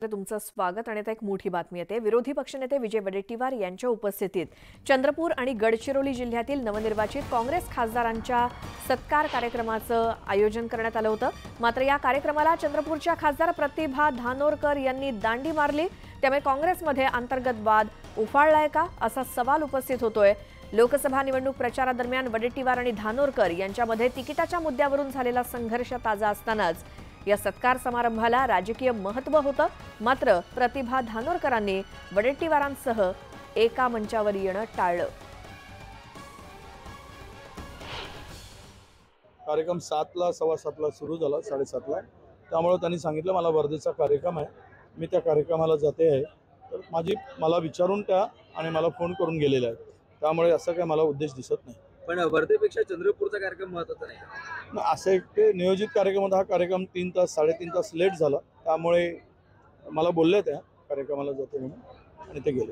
तुमचं स्वागत आणि आता एक मोठी बातमी येते। विरोधी पक्षनेते विजय वडेट्टीवार यांच्या उपस्थितीत चंद्रपूर आणि गडचिरोली जिल्ह्यातील नवनिर्वाचित काँग्रेस खासदारांच्या सत्कार कार्यक्रमाचं आयोजन करण्यात आलं होतं। मात्र या कार्यक्रमाला चंद्रपूरच्या खासदार प्रतिभा धानोरकर यांनी दांडी मारली, त्यामुळे काँग्रेसमध्ये अंतर्गत वाद उफाळलाय का असा सवाल उपस्थित होतोय। लोकसभा निवडणूक प्रचारादरम्यान वडेट्टीवार आणि धानोरकर यांच्यामध्ये तिकिटाच्या मुद्द्यावरून झालेला संघर्ष ताजा असतानाच या सत्कार समारंभाला राजकीय महत्त्व होतं। मात्र प्रतिभा धानोरकरांनी वडेट्टीवारांसह एका मंचावर येणं टाळलं। कार्यक्रम 7ला 7:15ला सुरू झाला, 7:30ला। त्यामुळे त्यांनी सांगितलं मला वर्धेचा कार्यक्रम आहे, मी त्या कार्यक्रमाला जाते आहे, तर मला विचारून त्या आणि मला फोन करून गेलेले आहेत। त्यामुळे असं काही मला उद्देश दिसत नाही। पण वर्धेपेक्षा चंद्रपूरचा कार्यक्रम महत्त्वाचा नाही का? असं एक ते नियोजित कार्यक्रम होता, हा कार्यक्रम 3 तास 3.5 तास लेट झाला, त्यामुळे मला बोलले त्या कार्यक्रमाला जाते म्हणून आणि ते गेले।